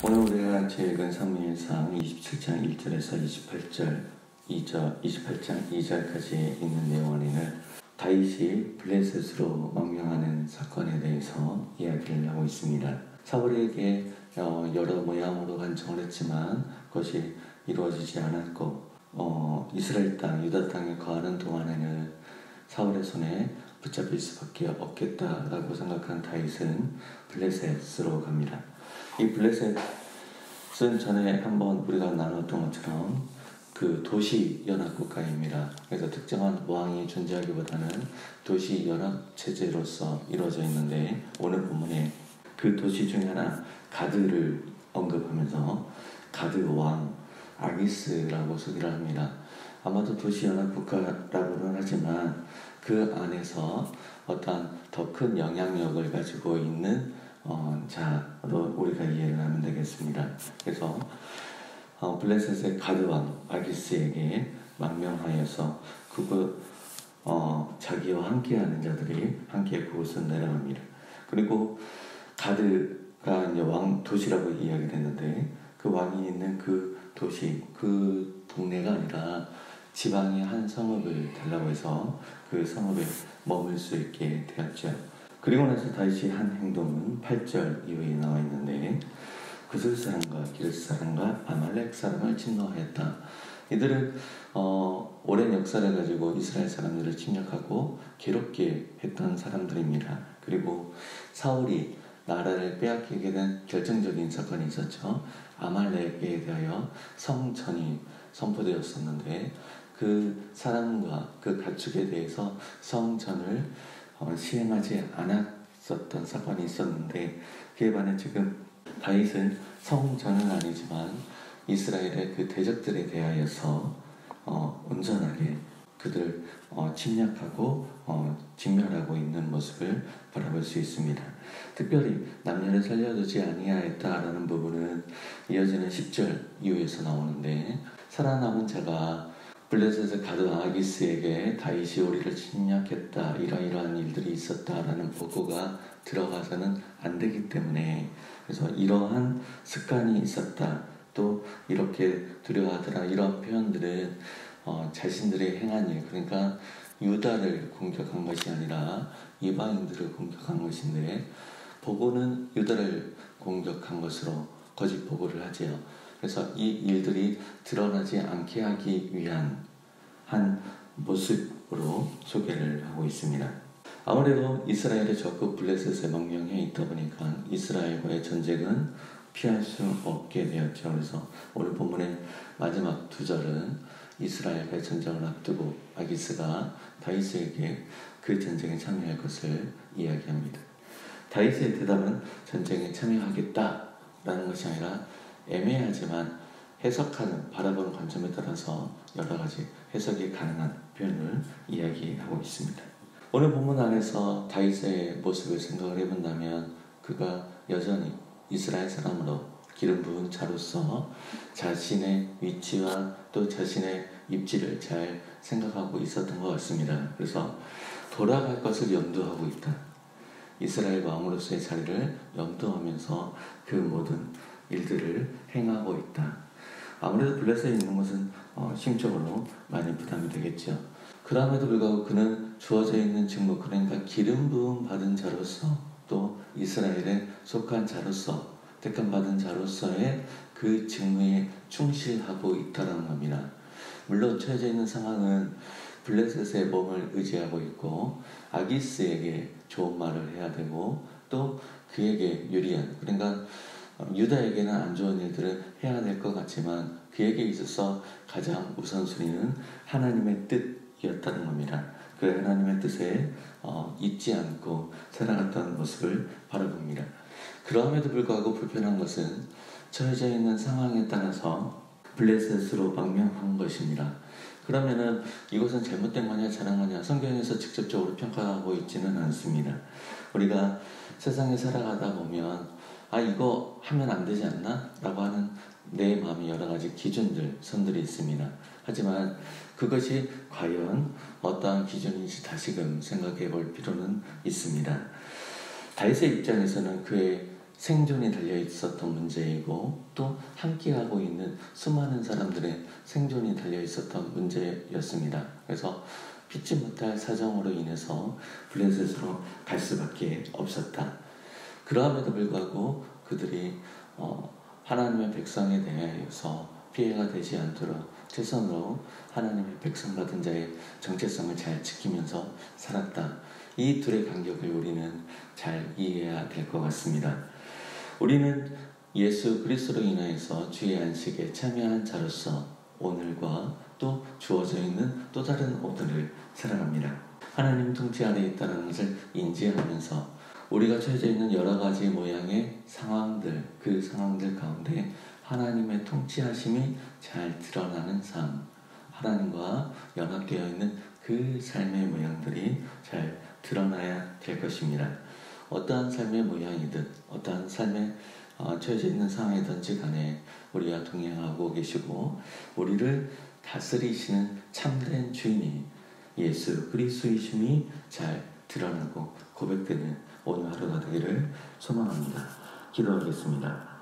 오늘 우리가 같이 읽은 사무엘상 27장 1절에서 28장 2절까지 있는 내용 안에는 다윗이 블레셋으로 망명하는 사건에 대해서 이야기를 하고 있습니다. 사울에게 여러 모양으로 간청을 했지만 그것이 이루어지지 않았고 이스라엘 땅, 유다 땅에 거하는 동안에는 사울의 손에 붙잡힐 수밖에 없겠다라고 생각한 다윗은 블레셋으로 갑니다. 이 블레셋은 전에 한번 우리가 나눴던 것처럼 그 도시 연합 국가입니다. 그래서 특정한 왕이 존재하기보다는 도시 연합 체제로서 이루어져 있는데 오늘 본문에 그 도시 중에 하나 가드를 언급하면서 가드 왕 아기스라고 소개를 합니다. 아마도 도시 연합 국가라고는 하지만 그 안에서 어떤 더 큰 영향력을 가지고 있는 자로 우리가 이해를 하면 되겠습니다. 그래서 블레셋의 가드왕 아기스에게 망명하여서 자기와 함께하는 자들이 함께 그곳을 내려갑니다. 그리고 가드가 이제 왕 도시라고 이야기를 했는데 그 왕이 있는 그 도시, 그 동네가 아니라 지방의 한 성읍을 달라고 해서 그 성읍에 머물 수 있게 되었죠. 그리고 나서 다윗이 한 행동은 8절 이후에 나와 있는데 구슬 사람과 기르스 사람과 아말렉 사람을 침노하였다. 이들은 오랜 역사를 가지고 이스라엘 사람들을 침략하고 괴롭게 했던 사람들입니다. 그리고 사울이 나라를 빼앗기게 된 결정적인 사건이 있었죠. 아말렉에 대하여 성전이 선포되었었는데 그 사람과 그 가축에 대해서 성전을 시행하지 않았었던 사건이 있었는데 그에 반해 지금 다윗은 성전은 아니지만 이스라엘의 그 대적들에 대하여서 온전하게 그들 침략하고 직면하고 있는 모습을 바라볼 수 있습니다. 특별히 남녀를 살려두지 아니하였다라는 부분은 이어지는 10절 이후에서 나오는데 살아남은 자가 블레셋의 가드 아기스에게 다윗이 우리를 침략했다 이러이러한 일들이 있었다라는 보고가 들어가서는 안 되기 때문에 그래서 이러한 습관이 있었다 또 이렇게 두려워하더라 이런 표현들은 자신들의 행한 일 그러니까 유다를 공격한 것이 아니라 이방인들을 공격한 것인데 보고는 유다를 공격한 것으로 거짓 보고를 하지요. 그래서 이 일들이 드러나지 않게 하기 위한 한 모습으로 소개를 하고 있습니다. 아무래도 이스라엘의 적국 블레셋에 망명해 있다 보니까 이스라엘과의 전쟁은 피할 수 없게 되었죠. 그래서 오늘 본문의 마지막 두 절은 이스라엘과의 전쟁을 앞두고 아기스가 다윗에게 그 전쟁에 참여할 것을 이야기합니다. 다윗의 대답은 전쟁에 참여하겠다라는 것이 아니라 애매하지만 해석하는 바라보는 관점에 따라서 여러 가지 해석이 가능한 표현을 이야기하고 있습니다. 오늘 본문 안에서 다윗의 모습을 생각을 해본다면 그가 여전히 이스라엘 사람으로 기름 부은 자로서 자신의 위치와 또 자신의 입지를 잘 생각하고 있었던 것 같습니다. 그래서 돌아갈 것을 염두하고 있다. 이스라엘 왕으로서의 자리를 염두하면서 그 모든 일들을 행하고 있다. 아무래도 블레셋에 있는 것은 심적으로 많이 부담이 되겠죠. 그럼에도 불구하고 그는 주어져 있는 직무 그러니까 기름 부음 받은 자로서 또 이스라엘에 속한 자로서 택함 받은 자로서의 그 직무에 충실하고 있다는 겁니다. 물론 처해져 있는 상황은 블레셋의 몸을 의지하고 있고 아기스에게 좋은 말을 해야 되고 또 그에게 유리한 그러니까 유다에게는 안 좋은 일들을 해야 될 것 같지만 그에게 있어서 가장 우선순위는 하나님의 뜻이었다는 겁니다. 그 하나님의 뜻에 잊지 않고 살아갔던 모습을 바라봅니다. 그럼에도 불구하고 불편한 것은 처해져 있는 상황에 따라서 블레셋으로 망명한 것입니다. 그러면은 이것은 잘못된 거냐 잘한 거냐 성경에서 직접적으로 평가하고 있지는 않습니다. 우리가 세상에 살아가다 보면 이거 하면 안 되지 않나? 라고 하는 내 마음의 여러 가지 기준들, 선들이 있습니다. 하지만 그것이 과연 어떠한 기준인지 다시금 생각해 볼 필요는 있습니다. 다윗의 입장에서는 그의 생존이 달려 있었던 문제이고 또 함께하고 있는 수많은 사람들의 생존이 달려 있었던 문제였습니다. 그래서 피치 못할 사정으로 인해서 블레셋으로 갈 수밖에 없었다. 그러함에도 불구하고 그들이 하나님의 백성에 대해서 피해가 되지 않도록 최선으로 하나님의 백성 받은 자의 정체성을 잘 지키면서 살았다. 이 둘의 간격을 우리는 잘 이해해야 될 것 같습니다. 우리는 예수 그리스도로 인하여서 주의 안식에 참여한 자로서 오늘과 또 주어져 있는 또 다른 오늘을 살아갑니다. 하나님 통치 아래에 있다는 것을 인지하면서 우리가 처해져 있는 여러 가지 모양의 상황들, 그 상황들 가운데 하나님의 통치하심이 잘 드러나는 삶, 하나님과 연합되어 있는 그 삶의 모양들이 잘 드러나야 될 것입니다. 어떠한 삶의 모양이든 어떠한 삶에 처해져 있는 상황이든지 간에 우리와 동행하고 계시고 우리를 다스리시는 참된 주인이 예수 그리스도이심이 잘 드러나고 고백되는 오늘 하루가 되기를 소망합니다. 기도하겠습니다.